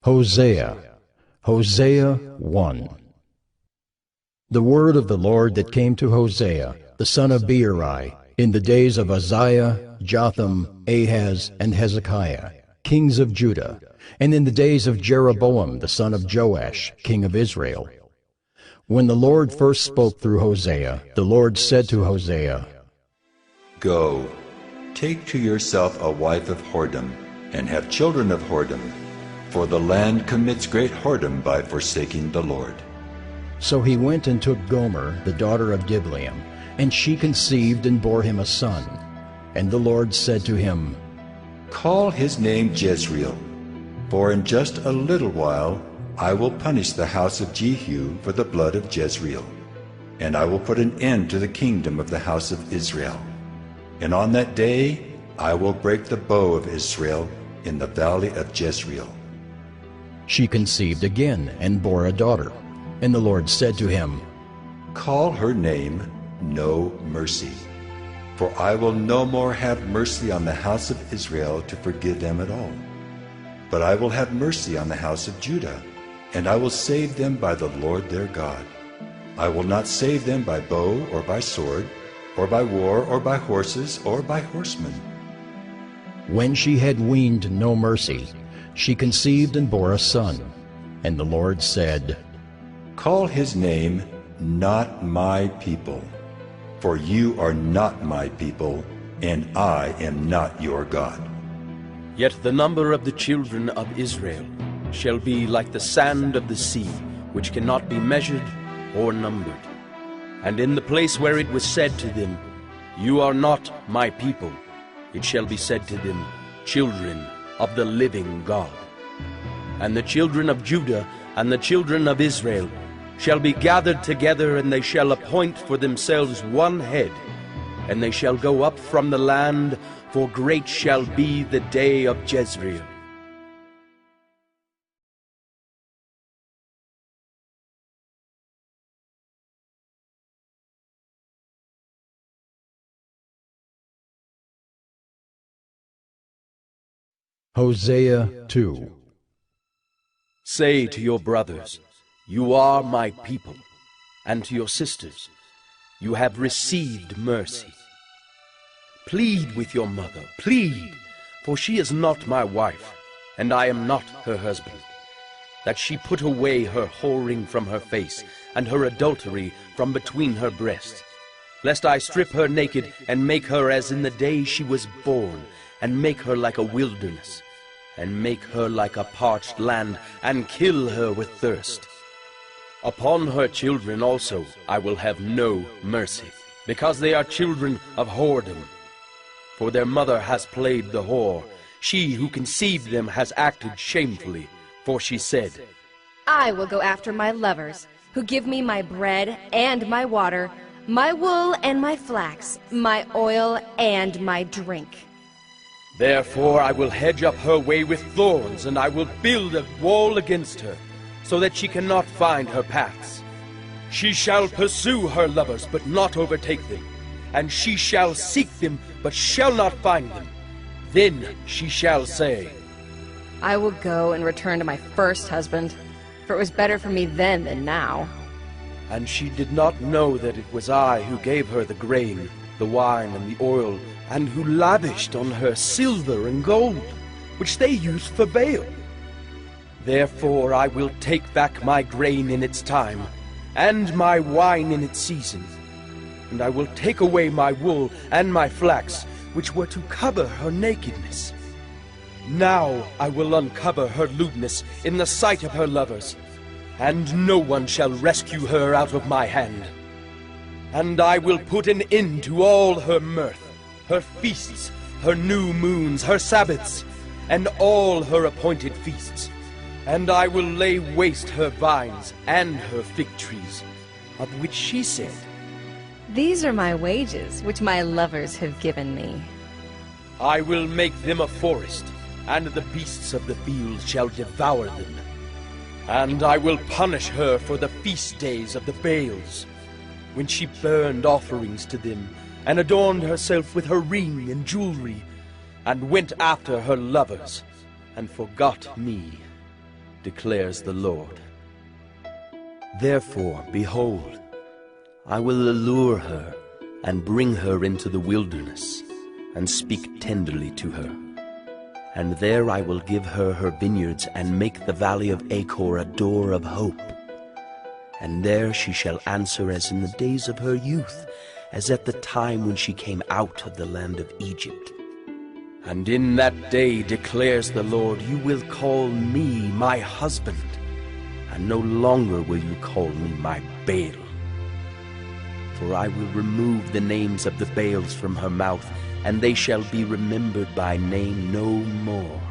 Hosea. Hosea 1. The word of the Lord that came to Hosea, the son of Beeri, in the days of Uzziah, Jotham, Ahaz, and Hezekiah, kings of Judah, and in the days of Jeroboam, the son of Joash, king of Israel. When the Lord first spoke through Hosea, the Lord said to Hosea, Go, take to yourself a wife of whoredom, and have children of whoredom, for the land commits great whoredom by forsaking the Lord. So he went and took Gomer, the daughter of Diblaim, and she conceived and bore him a son. And the Lord said to him, Call his name Jezreel, for in just a little while I will punish the house of Jehu for the blood of Jezreel, and I will put an end to the kingdom of the house of Israel. And on that day I will break the bow of Israel in the valley of Jezreel. She conceived again and bore a daughter. And the Lord said to him, Call her name No Mercy, for I will no more have mercy on the house of Israel to forgive them at all. But I will have mercy on the house of Judah, and I will save them by the Lord their God. I will not save them by bow or by sword, or by war, or by horses, or by horsemen. When she had weaned no mercy, she conceived and bore a son. And the Lord said, Call his name Not My People, for you are not my people, and I am not your God. Yet the number of the children of Israel shall be like the sand of the sea, which cannot be measured or numbered. And in the place where it was said to them, You are not my people, it shall be said to them, Children of the living God. And the children of Judah and the children of Israel shall be gathered together, and they shall appoint for themselves one head, and they shall go up from the land, for great shall be the day of Jezreel. Hosea 2. Say to your brothers, You are my people, and to your sisters, You have received mercy. Plead with your mother, plead, for she is not my wife, and I am not her husband, that she put away her whoring from her face, and her adultery from between her breasts, lest I strip her naked, and make her as in the day she was born, and make her like a wilderness, and make her like a parched land, and kill her with thirst. Upon her children also I will have no mercy, because they are children of whoredom. For their mother has played the whore, she who conceived them has acted shamefully, for she said, I will go after my lovers, who give me my bread and my water, my wool and my flax, my oil and my drink. Therefore I will hedge up her way with thorns, and I will build a wall against her, so that she cannot find her paths. She shall pursue her lovers, but not overtake them, and she shall seek them, but shall not find them. Then she shall say, I will go and return to my first husband, for it was better for me then than now. And she did not know that it was I who gave her the grain, the wine, and the oil, and who lavished on her silver and gold, which they used for Baal. Therefore I will take back my grain in its time, and my wine in its season, and I will take away my wool and my flax, which were to cover her nakedness. Now I will uncover her lewdness in the sight of her lovers, and no one shall rescue her out of my hand. And I will put an end to all her mirth, her feasts, her new moons, her Sabbaths, and all her appointed feasts. And I will lay waste her vines and her fig trees, of which she said, These are my wages, which my lovers have given me. I will make them a forest, and the beasts of the field shall devour them. And I will punish her for the feast days of the Baals, when she burned offerings to them, and adorned herself with her ring and jewelry, and went after her lovers, and forgot me. declares the Lord. Therefore, behold, I will allure her and bring her into the wilderness, and speak tenderly to her. And there I will give her her vineyards, and make the valley of Achor a door of hope. And there she shall answer as in the days of her youth, as at the time when she came out of the land of Egypt. And in that day, declares the Lord, you will call me my husband, and no longer will you call me my Baal. For I will remove the names of the Baals from her mouth, and they shall be remembered by name no more.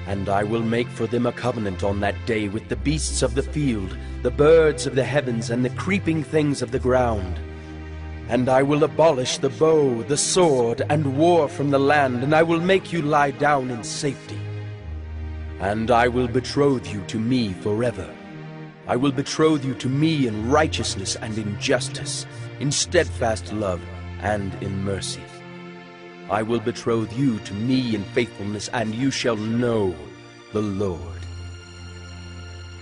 And I will make for them a covenant on that day with the beasts of the field, the birds of the heavens, and the creeping things of the ground. And I will abolish the bow, the sword, and war from the land, and I will make you lie down in safety. And I will betroth you to me forever. I will betroth you to me in righteousness and in justice, in steadfast love and in mercy. I will betroth you to me in faithfulness, and you shall know the Lord.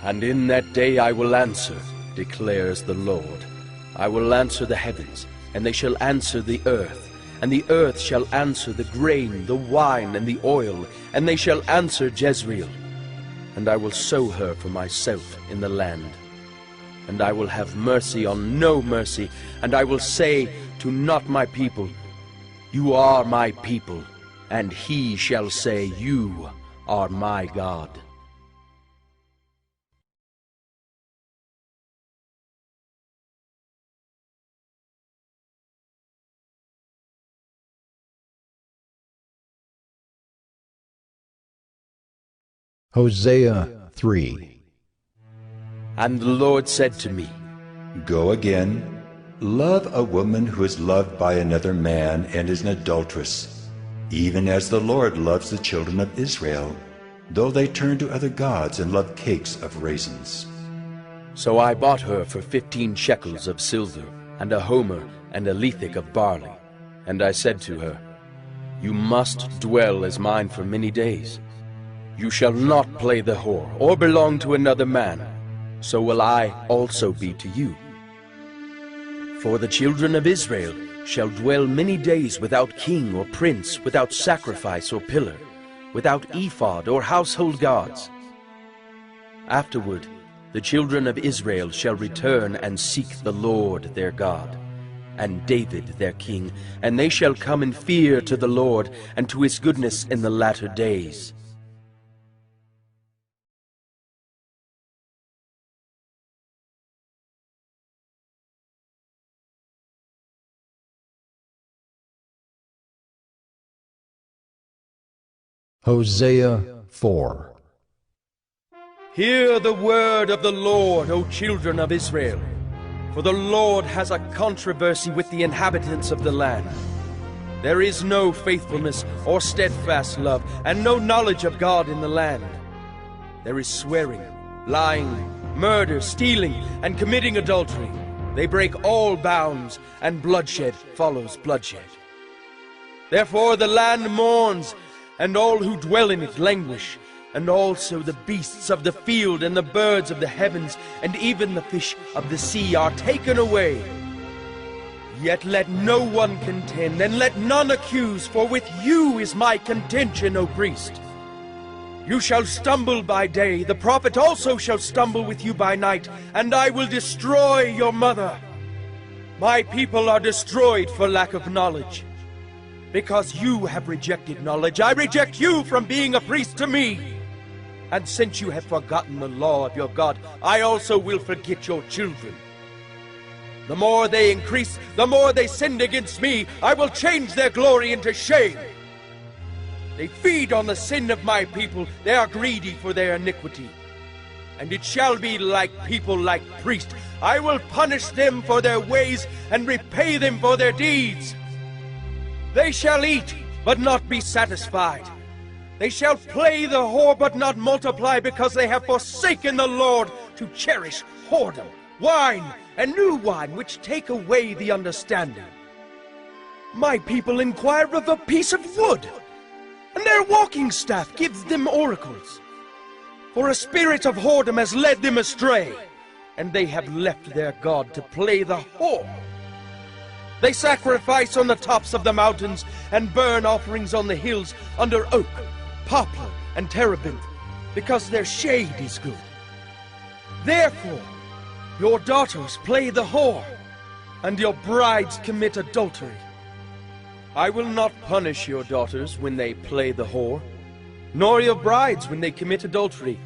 And in that day I will answer, declares the Lord. I will answer the heavens, and they shall answer the earth, and the earth shall answer the grain, the wine, and the oil, and they shall answer Jezreel. And I will sow her for myself in the land. And I will have mercy on no mercy, and I will say to not my people, you are my people, and he shall say, you are my God. Hosea 3. And the Lord said to me, Go again, love a woman who is loved by another man and is an adulteress, even as the Lord loves the children of Israel, though they turn to other gods and love cakes of raisins. So I bought her for 15 shekels of silver, and a homer and a lethek of barley. And I said to her, you must dwell as mine for many days. You shall not play the whore, or belong to another man. So will I also be to you. For the children of Israel shall dwell many days without king or prince, without sacrifice or pillar, without ephod or household gods. Afterward, the children of Israel shall return and seek the Lord their God, and David their king, and they shall come in fear to the Lord, and to his goodness in the latter days. Hosea 4. Hear the word of the Lord, O children of Israel. For the Lord has a controversy with the inhabitants of the land. There is no faithfulness or steadfast love, and no knowledge of God in the land. There is swearing, lying, murder, stealing, and committing adultery. They break all bounds, and bloodshed follows bloodshed. Therefore the land mourns, and all who dwell in it languish, and also the beasts of the field and the birds of the heavens, and even the fish of the sea are taken away. Yet let no one contend, and let none accuse, for with you is my contention, O priest. You shall stumble by day, the prophet also shall stumble with you by night, and I will destroy your mother. My people are destroyed for lack of knowledge. Because you have rejected knowledge, I reject you from being a priest to me. And since you have forgotten the law of your God, I also will forget your children. The more they increase, the more they sinned against me. I will change their glory into shame. They feed on the sin of my people. They are greedy for their iniquity. And it shall be like people, like priests. I will punish them for their ways and repay them for their deeds. They shall eat, but not be satisfied. They shall play the whore, but not multiply, because they have forsaken the Lord to cherish whoredom, wine, and new wine, which take away the understanding. My people inquire of a piece of wood, and their walking staff gives them oracles. For a spirit of whoredom has led them astray, and they have left their God to play the whore. They sacrifice on the tops of the mountains and burn offerings on the hills under oak, poplar, and terebinth, because their shade is good. Therefore, your daughters play the whore, and your brides commit adultery. I will not punish your daughters when they play the whore, nor your brides when they commit adultery.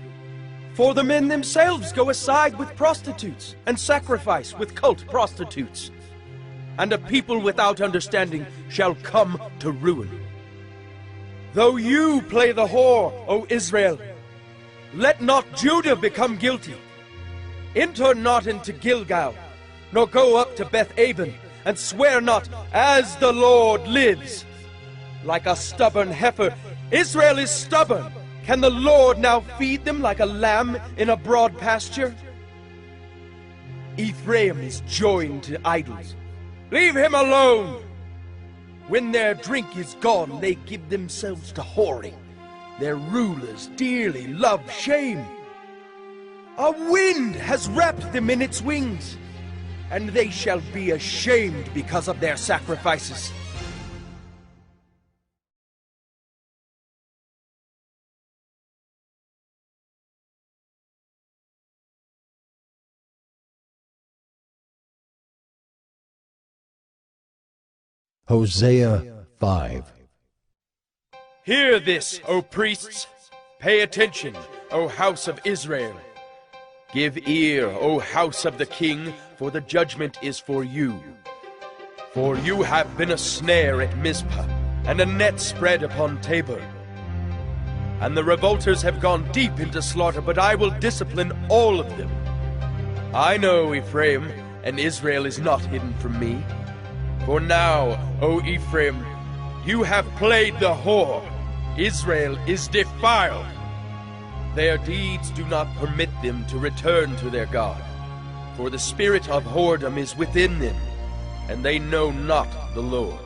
For the men themselves go aside with prostitutes, and sacrifice with cult prostitutes. And a people without understanding shall come to ruin. Though you play the whore, O Israel, let not Judah become guilty. Enter not into Gilgal, nor go up to Beth-aven, and swear not, as the Lord lives. Like a stubborn heifer, Israel is stubborn. Can the Lord now feed them like a lamb in a broad pasture? Ephraim is joined to idols. Leave him alone! When their drink is gone, they give themselves to whoring. Their rulers dearly love shame. A wind has wrapped them in its wings, and they shall be ashamed because of their sacrifices. Hosea 5. Hear this, O priests! Pay attention, O house of Israel! Give ear, O house of the king, for the judgment is for you. For you have been a snare at Mizpah, and a net spread upon Tabor. And the revolters have gone deep into slaughter, but I will discipline all of them. I know Ephraim, and Israel is not hidden from me. For now, O Ephraim, you have played the whore. Israel is defiled. Their deeds do not permit them to return to their God. For the spirit of whoredom is within them, and they know not the Lord.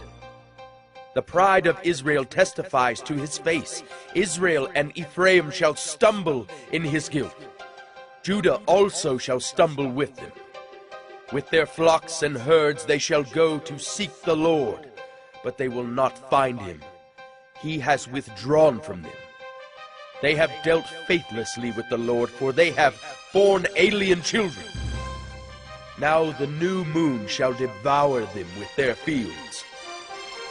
The pride of Israel testifies to his face. Israel and Ephraim shall stumble in his guilt. Judah also shall stumble with them. With their flocks and herds they shall go to seek the Lord, but they will not find him. He has withdrawn from them. They have dealt faithlessly with the Lord, for they have borne alien children. Now the new moon shall devour them with their fields.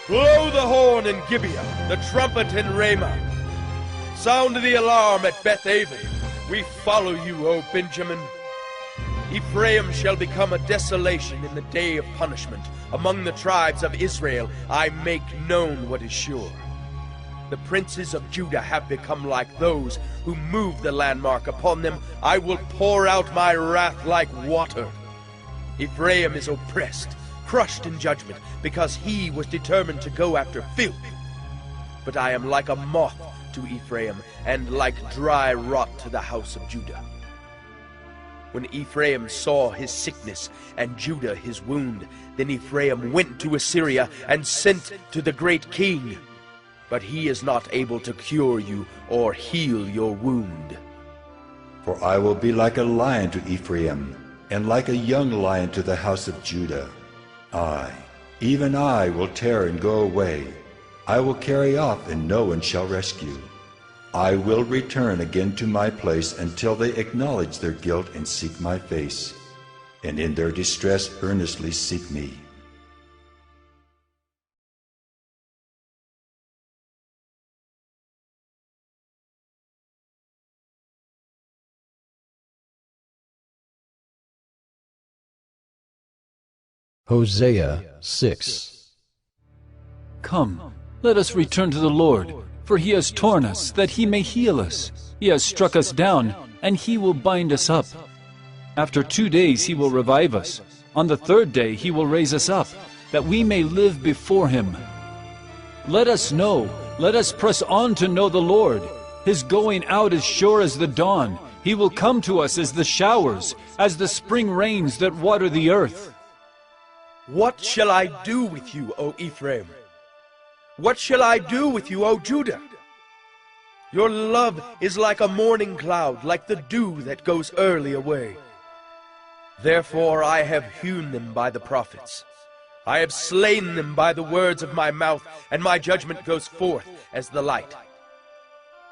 Blow the horn in Gibeah, the trumpet in Ramah. Sound the alarm at Beth-aven. We follow you, O Benjamin. Ephraim shall become a desolation in the day of punishment. Among the tribes of Israel I make known what is sure. The princes of Judah have become like those who move the landmark. Upon them I will pour out my wrath like water. Ephraim is oppressed, crushed in judgment, because he was determined to go after filth. But I am like a moth to Ephraim, and like dry rot to the house of Judah. When Ephraim saw his sickness and Judah his wound, then Ephraim went to Assyria and sent to the great king. But he is not able to cure you or heal your wound. For I will be like a lion to Ephraim, and like a young lion to the house of Judah. I, even I, will tear and go away. I will carry off, and no one shall rescue. I will return again to my place until they acknowledge their guilt and seek my face, and in their distress earnestly seek me. Hosea 6. Come, let us return to the Lord, for he has torn us, that he may heal us. He has struck us down, and he will bind us up. After 2 days he will revive us. On the 3rd day he will raise us up, that we may live before him. Let us know, let us press on to know the Lord. His going out is sure as the dawn. He will come to us as the showers, as the spring rains that water the earth. What shall I do with you, O Ephraim? What shall I do with you, O Judah? Your love is like a morning cloud, like the dew that goes early away. Therefore I have hewn them by the prophets. I have slain them by the words of my mouth, and my judgment goes forth as the light.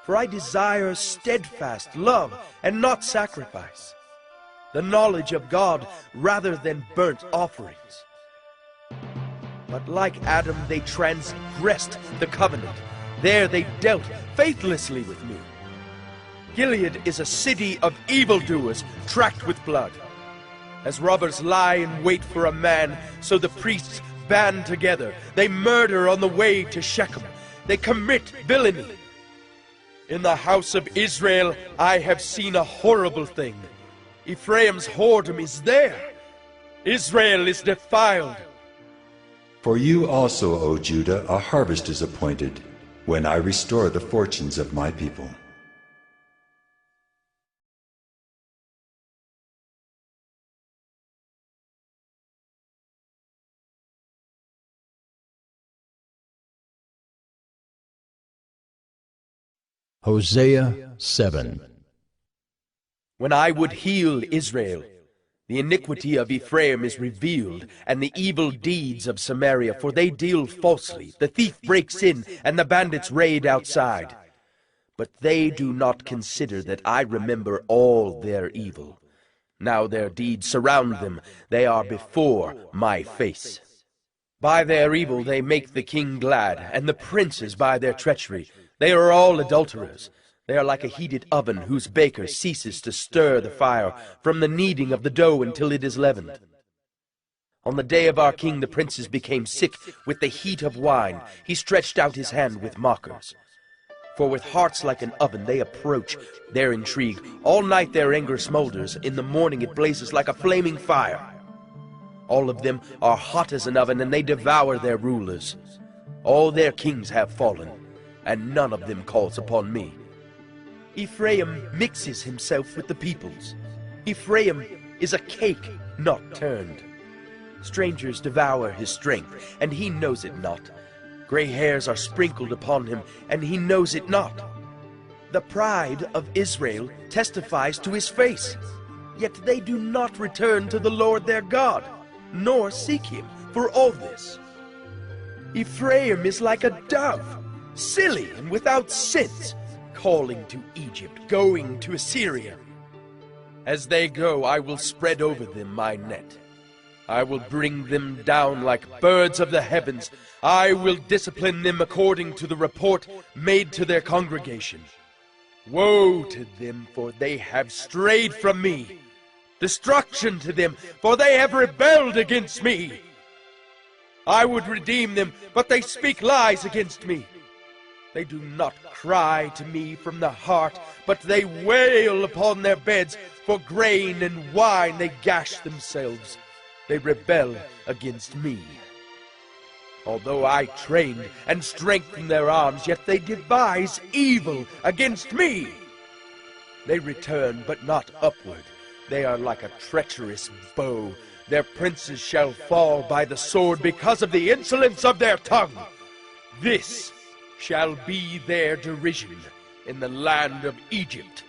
For I desire steadfast love and not sacrifice, the knowledge of God rather than burnt offerings. But like Adam they transgressed the covenant. There they dealt faithlessly with me. Gilead is a city of evildoers tracked with blood. As robbers lie in wait for a man, so the priests band together. They murder on the way to Shechem. They commit villainy. In the house of Israel I have seen a horrible thing. Ephraim's whoredom is there. Israel is defiled. For you also, O Judah, a harvest is appointed, when I restore the fortunes of my people. Hosea 7. When I would heal Israel, the iniquity of Ephraim is revealed, and the evil deeds of Samaria, for they deal falsely. The thief breaks in, and the bandits raid outside. But they do not consider that I remember all their evil. Now their deeds surround them. They are before my face. By their evil they make the king glad, and the princes by their treachery. They are all adulterers. They are like a heated oven whose baker ceases to stir the fire from the kneading of the dough until it is leavened. On the day of our king the princes became sick with the heat of wine. He stretched out his hand with mockers. For with hearts like an oven they approach their intrigue. All night their anger smolders. In the morning it blazes like a flaming fire. All of them are hot as an oven, and they devour their rulers. All their kings have fallen, and none of them calls upon me. Ephraim mixes himself with the peoples. Ephraim is a cake not turned. Strangers devour his strength, and he knows it not. Gray hairs are sprinkled upon him, and he knows it not. The pride of Israel testifies to his face, yet they do not return to the Lord their God, nor seek him for all this. Ephraim is like a dove, silly and without sense, calling to Egypt, going to Assyria. As they go, I will spread over them my net. I will bring them down like birds of the heavens. I will discipline them according to the report made to their congregation. Woe to them, for they have strayed from me. Destruction to them, for they have rebelled against me. I would redeem them, but they speak lies against me. They do not cry to me from the heart, but they wail upon their beds. For grain and wine they gash themselves. They rebel against me. Although I trained and strengthened their arms, yet they devise evil against me. They return, but not upward. They are like a treacherous bow. Their princes shall fall by the sword because of the insolence of their tongue. This shall be their derision in the land of Egypt.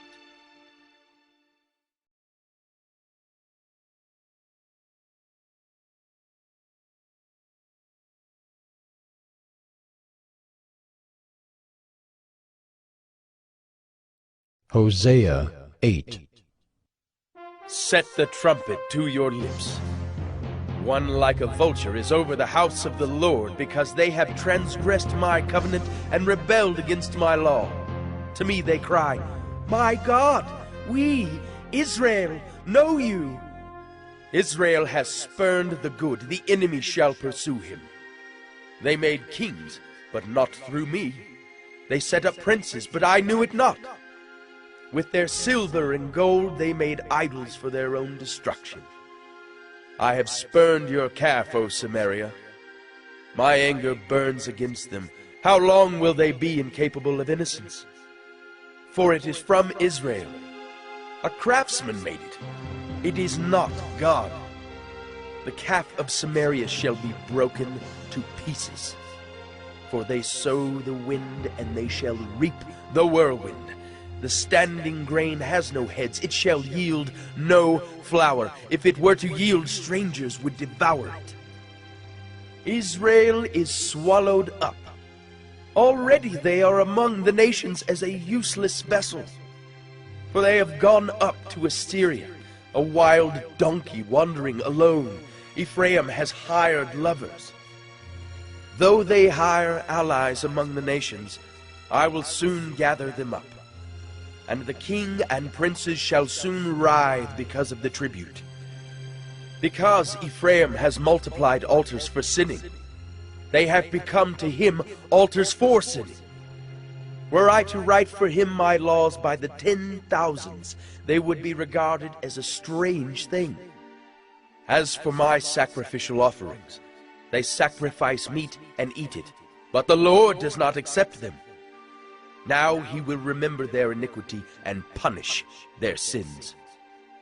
Hosea 8. Set the trumpet to your lips. One like a vulture is over the house of the Lord, because they have transgressed my covenant and rebelled against my law. To me they cry, My God, we, Israel, know you. Israel has spurned the good, the enemy shall pursue him. They made kings, but not through me. They set up princes, but I knew it not. With their silver and gold they made idols for their own destruction. I have spurned your calf, O Samaria. My anger burns against them. How long will they be incapable of innocence? For it is from Israel. A craftsman made it. It is not God. The calf of Samaria shall be broken to pieces. For they sow the wind, and they shall reap the whirlwind. The standing grain has no heads, it shall yield no flour. If it were to yield, strangers would devour it. Israel is swallowed up. Already they are among the nations as a useless vessel. For they have gone up to Assyria, a wild donkey wandering alone. Ephraim has hired lovers. Though they hire allies among the nations, I will soon gather them up. And the king and princes shall soon writhe because of the tribute. Because Ephraim has multiplied altars for sinning, they have become to him altars for sinning. Were I to write for him my laws by the 10,000s, they would be regarded as a strange thing. As for my sacrificial offerings, they sacrifice meat and eat it, but the Lord does not accept them. Now he will remember their iniquity and punish their sins.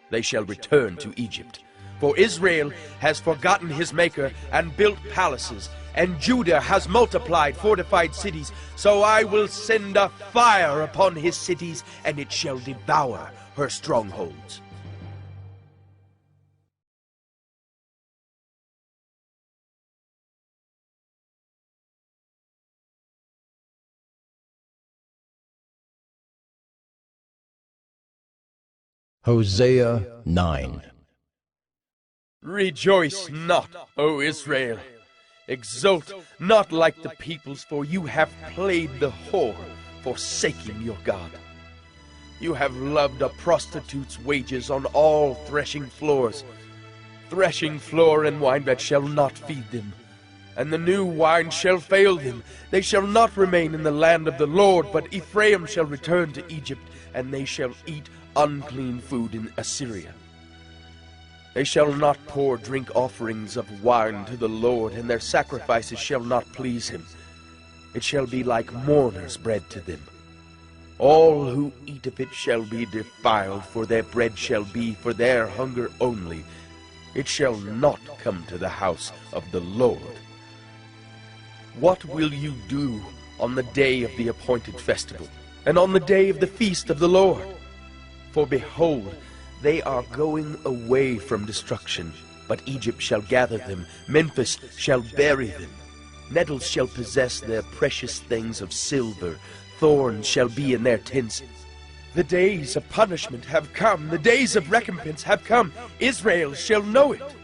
They shall return to Egypt. For Israel has forgotten his Maker and built palaces, and Judah has multiplied fortified cities. So I will send a fire upon his cities, and it shall devour her strongholds. Hosea 9. Rejoice not, O Israel. Exult not like the peoples, for you have played the whore, forsaking your God. You have loved a prostitute's wages on all threshing floors. Threshing floor and winebed shall not feed them, and the new wine shall fail them. They shall not remain in the land of the Lord, but Ephraim shall return to Egypt, and they shall eat unclean food in Assyria. They shall not pour drink offerings of wine to the Lord, and their sacrifices shall not please him. It shall be like mourners' bread to them. All who eat of it shall be defiled, for their bread shall be for their hunger only. It shall not come to the house of the Lord. What will you do on the day of the appointed festival, and on the day of the feast of the Lord? For behold, they are going away from destruction, but Egypt shall gather them, Memphis shall bury them. Nettles shall possess their precious things of silver, thorns shall be in their tents. The days of punishment have come, the days of recompense have come. Israel shall know it.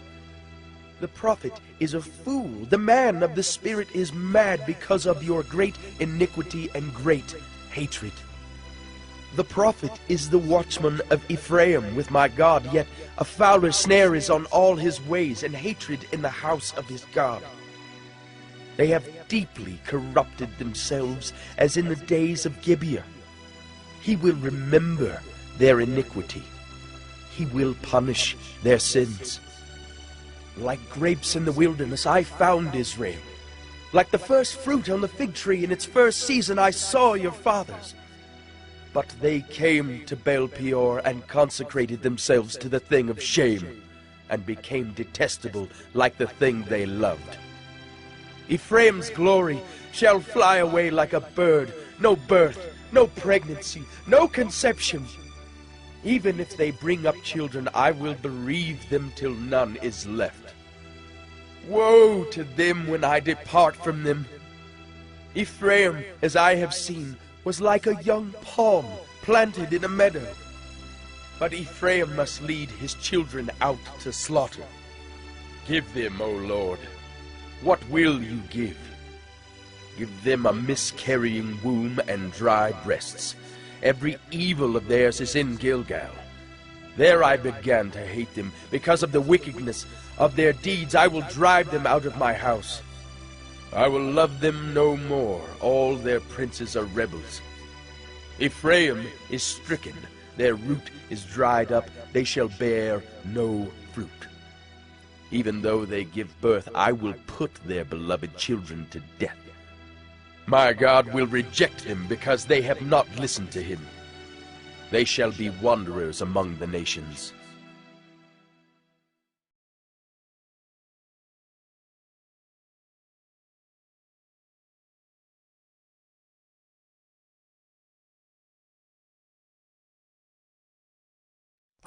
The prophet is a fool, the man of the spirit is mad because of your great iniquity and great hatred. The prophet is the watchman of Ephraim with my God, yet a fowler snare is on all his ways, and hatred in the house of his God. They have deeply corrupted themselves as in the days of Gibeah. He will remember their iniquity. He will punish their sins. Like grapes in the wilderness, I found Israel. Like the first fruit on the fig tree in its first season, I saw your fathers. But they came to Baal Peor and consecrated themselves to the thing of shame, and became detestable like the thing they loved. Ephraim's glory shall fly away like a bird, no birth, no pregnancy, no conception. Even if they bring up children, I will bereave them till none is left. Woe to them when I depart from them! Ephraim, as I have seen, was like a young palm planted in a meadow. But Ephraim must lead his children out to slaughter. Give them, O Lord, what will you give? Give them a miscarrying womb and dry breasts. Every evil of theirs is in Gilgal. There I began to hate them. Because of the wickedness of their deeds, I will drive them out of my house. I will love them no more. All their princes are rebels. Ephraim is stricken. Their root is dried up. They shall bear no fruit. Even though they give birth, I will put their beloved children to death. My God will reject him because they have not listened to him. They shall be wanderers among the nations.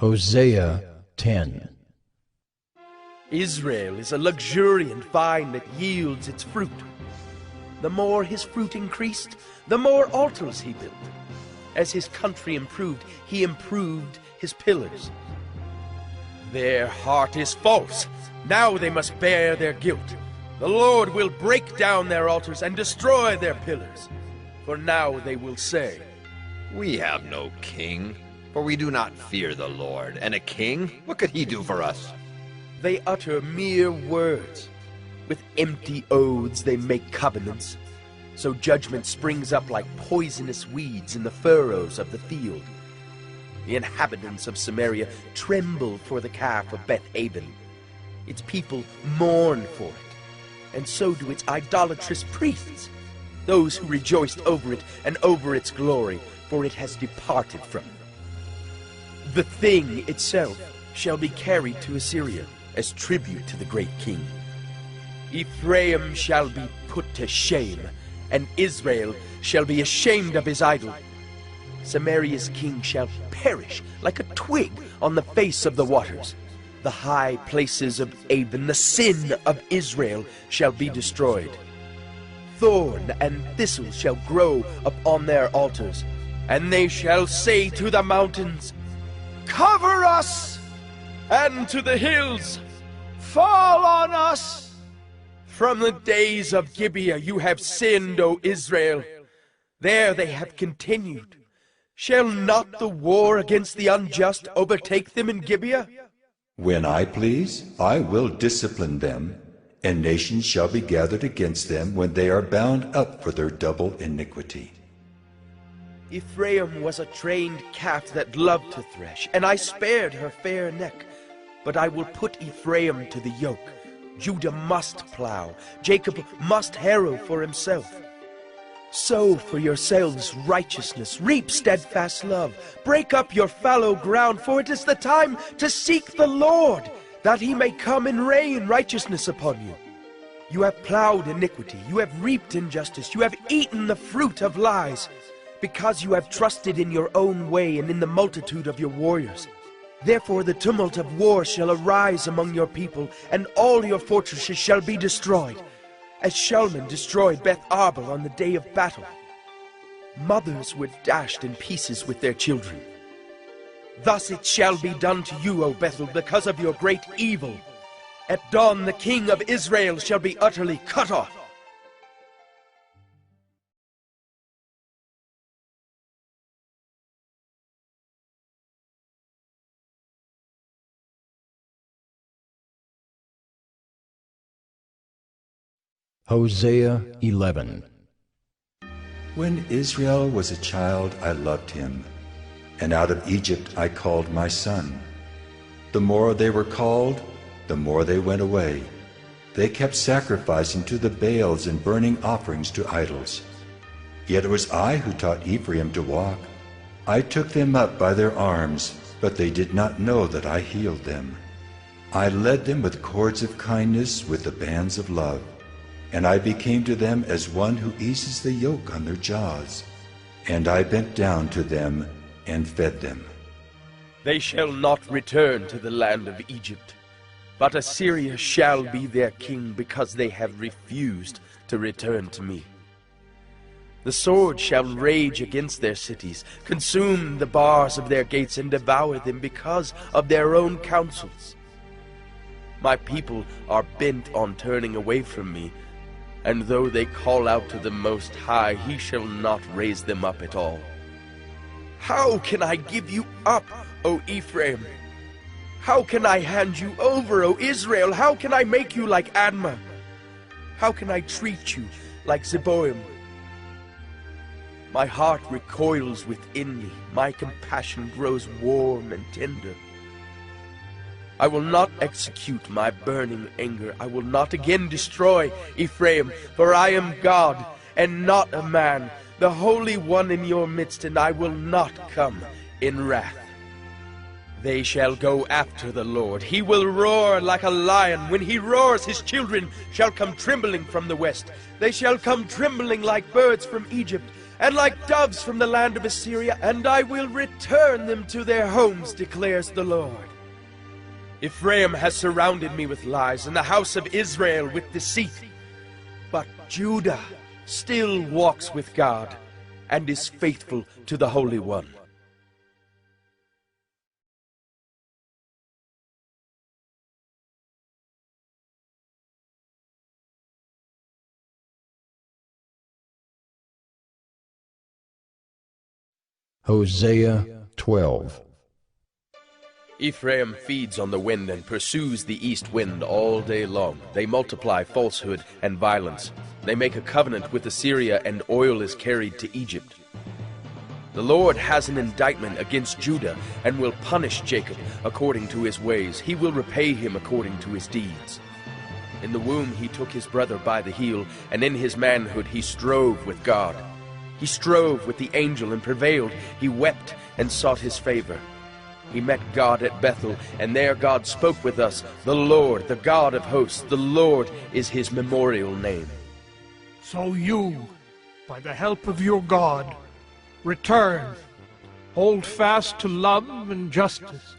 Hosea 10. Israel is a luxuriant vine that yields its fruit. The more his fruit increased, the more altars he built. As his country improved, he improved his pillars. Their heart is false. Now they must bear their guilt. The Lord will break down their altars and destroy their pillars. For now they will say, "We have no king, for we do not fear the Lord. And a king, what could he do for us?" They utter mere words. With empty oaths they make covenants. So judgment springs up like poisonous weeds in the furrows of the field. The inhabitants of Samaria tremble for the calf of Beth-aven. Its people mourn for it, and so do its idolatrous priests, those who rejoiced over it and over its glory, for it has departed from it. The thing itself shall be carried to Assyria as tribute to the great king. Ephraim shall be put to shame, and Israel shall be ashamed of his idol. Samaria's king shall perish like a twig on the face of the waters. The high places of Avon, the sin of Israel, shall be destroyed. Thorn and thistle shall grow upon their altars, and they shall say to the mountains, "Cover us!" and to the hills, "Fall on us!" From the days of Gibeah you have sinned, O Israel. There they have continued. Shall not the war against the unjust overtake them in Gibeah? When I please, I will discipline them, and nations shall be gathered against them when they are bound up for their double iniquity. Ephraim was a trained calf that loved to thresh, and I spared her fair neck. But I will put Ephraim to the yoke. Judah must plow, Jacob must harrow for himself. Sow for yourselves righteousness, reap steadfast love. Break up your fallow ground, for it is the time to seek the Lord, that he may come and rain righteousness upon you. You have plowed iniquity, you have reaped injustice, you have eaten the fruit of lies, because you have trusted in your own way and in the multitude of your warriors. Therefore the tumult of war shall arise among your people, and all your fortresses shall be destroyed, as Shalman destroyed Beth Arbel on the day of battle. Mothers were dashed in pieces with their children. Thus it shall be done to you, O Bethel, because of your great evil. At dawn the king of Israel shall be utterly cut off. Hosea 11. When Israel was a child, I loved him, and out of Egypt I called my son. The more they were called, the more they went away. They kept sacrificing to the Baals and burning offerings to idols. Yet it was I who taught Ephraim to walk. I took them up by their arms, but they did not know that I healed them. I led them with cords of kindness, with the bands of love. And I became to them as one who eases the yoke on their jaws. And I bent down to them and fed them. They shall not return to the land of Egypt, but Assyria shall be their king, because they have refused to return to me. The sword shall rage against their cities, consume the bars of their gates, and devour them because of their own counsels. My people are bent on turning away from me, and though they call out to the Most High, he shall not raise them up at all. How can I give you up, O Ephraim? How can I hand you over, O Israel? How can I make you like Admah? How can I treat you like Zeboim? My heart recoils within me. My compassion grows warm and tender. I will not execute my burning anger. I will not again destroy Ephraim, for I am God and not a man, the Holy One in your midst, and I will not come in wrath. They shall go after the Lord. He will roar like a lion. When he roars, his children shall come trembling from the west. They shall come trembling like birds from Egypt, and like doves from the land of Assyria, and I will return them to their homes, declares the Lord. Ephraim has surrounded me with lies, and the house of Israel with deceit. But Judah still walks with God, and is faithful to the Holy One. Hosea 12. Ephraim feeds on the wind and pursues the east wind all day long. They multiply falsehood and violence. They make a covenant with Assyria, and oil is carried to Egypt. The Lord has an indictment against Judah and will punish Jacob according to his ways. He will repay him according to his deeds. In the womb he took his brother by the heel, and in his manhood he strove with God. He strove with the angel and prevailed. He wept and sought his favor. He met God at Bethel, and there God spoke with us. The Lord, the God of hosts, the Lord is his memorial name. So you, by the help of your God, return, hold fast to love and justice,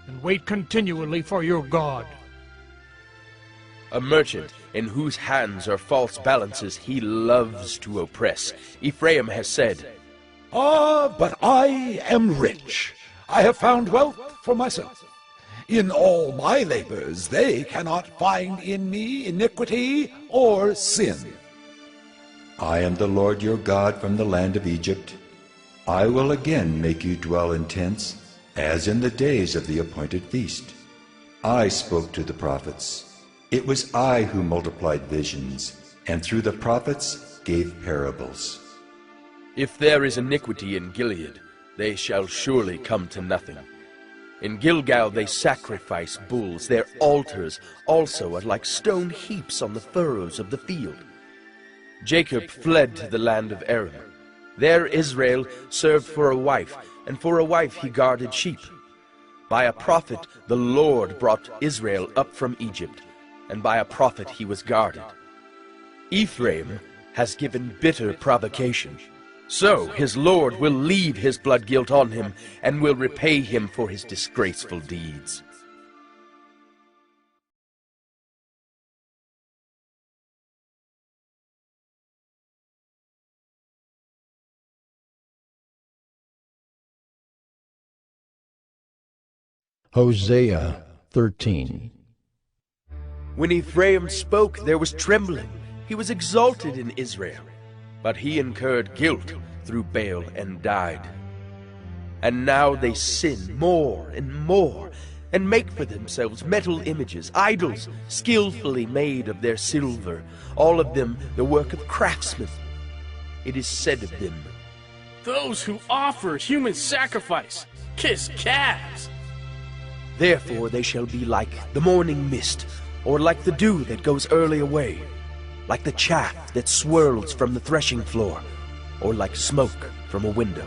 and wait continually for your God. A merchant in whose hands are false balances, he loves to oppress. Ephraim has said, But I am rich. I have found wealth for myself. In all my labors they cannot find in me iniquity or sin. I am the Lord your God from the land of Egypt. I will again make you dwell in tents, as in the days of the appointed feast. I spoke to the prophets. It was I who multiplied visions, and through the prophets gave parables. If there is iniquity in Gilead, they shall surely come to nothing. In Gilgal they sacrifice bulls. Their altars also are like stone heaps on the furrows of the field. Jacob fled to the land of Aram. There Israel served for a wife, and for a wife he guarded sheep. By a prophet the Lord brought Israel up from Egypt, and by a prophet he was guarded. Ephraim has given bitter provocation. So his Lord will leave his blood guilt on him, and will repay him for his disgraceful deeds. Hosea 13. When Ephraim spoke, there was trembling. He was exalted in Israel. But he incurred guilt through Baal and died. And now they sin more and more, and make for themselves metal images, idols skillfully made of their silver, all of them the work of craftsmen. It is said of them, Those who offer human sacrifice kiss calves. Therefore they shall be like the morning mist, or like the dew that goes early away, like the chaff that swirls from the threshing floor, or like smoke from a window.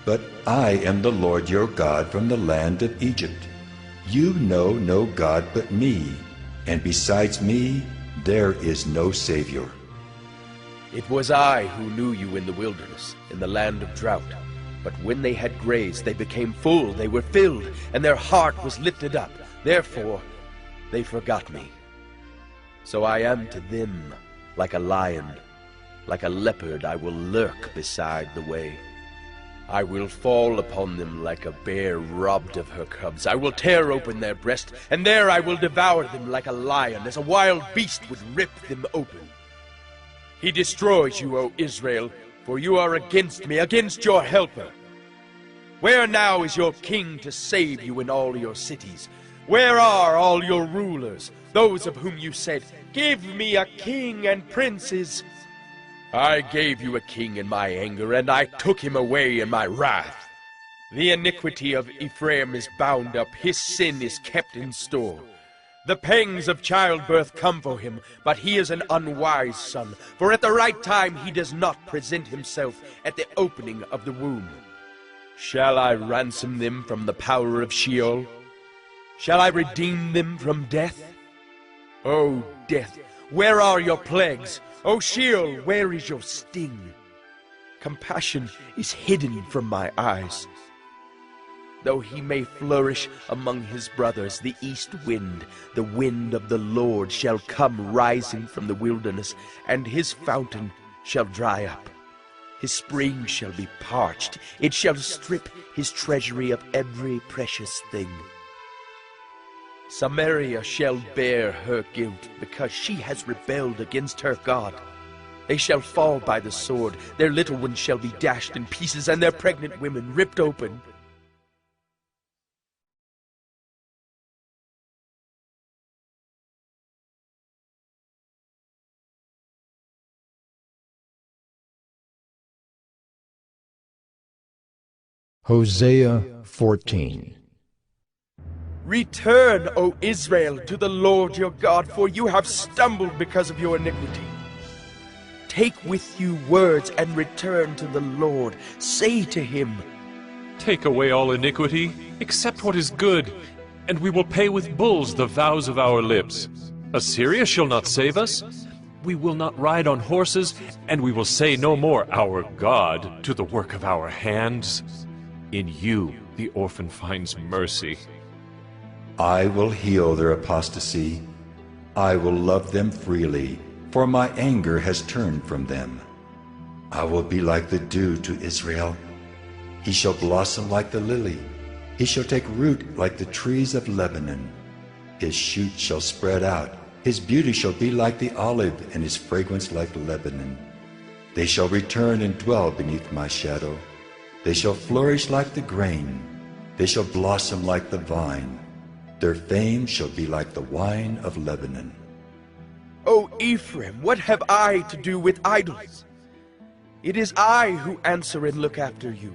But I am the Lord your God from the land of Egypt. You know no God but me, and besides me there is no Savior. It was I who knew you in the wilderness, in the land of drought. But when they had grazed, they became full, they were filled, and their heart was lifted up. Therefore they forgot me. So I am to them like a lion, like a leopard I will lurk beside the way. I will fall upon them like a bear robbed of her cubs. I will tear open their breast, and there I will devour them like a lion, as a wild beast would rip them open. He destroys you, O Israel, for you are against me, against your helper. Where now is your king to save you in all your cities? Where are all your rulers, those of whom you said, Give me a king and princes? I gave you a king in my anger, and I took him away in my wrath. The iniquity of Ephraim is bound up, his sin is kept in store. The pangs of childbirth come for him, but he is an unwise son, for at the right time he does not present himself at the opening of the womb. Shall I ransom them from the power of Sheol? Shall I redeem them from death? O death, where are your plagues? O Sheol, where is your sting? Compassion is hidden from my eyes. Though he may flourish among his brothers, the east wind, the wind of the Lord, shall come rising from the wilderness, and his fountain shall dry up. His spring shall be parched. It shall strip his treasury of every precious thing. Samaria shall bear her guilt, because she has rebelled against her God. They shall fall by the sword. Their little ones shall be dashed in pieces, and their pregnant women ripped open. Hosea 14. Return, O Israel, to the Lord your God, for you have stumbled because of your iniquity. Take with you words and return to the Lord. Say to him, Take away all iniquity, accept what is good, and we will pay with bulls the vows of our lips. Assyria shall not save us. We will not ride on horses, and we will say no more, Our God, to the work of our hands. In you the orphan finds mercy. I will heal their apostasy. I will love them freely, for my anger has turned from them. I will be like the dew to Israel. He shall blossom like the lily. He shall take root like the trees of Lebanon. His shoot shall spread out. His beauty shall be like the olive, and his fragrance like Lebanon. They shall return and dwell beneath my shadow. They shall flourish like the grain. They shall blossom like the vine. Their fame shall be like the wine of Lebanon. O Ephraim, what have I to do with idols? It is I who answer and look after you.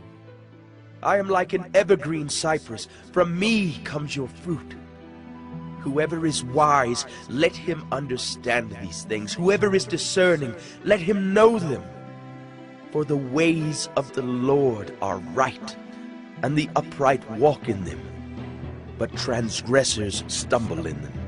I am like an evergreen cypress. From me comes your fruit. Whoever is wise, let him understand these things. Whoever is discerning, let him know them. For the ways of the Lord are right, and the upright walk in them, but transgressors stumble in them.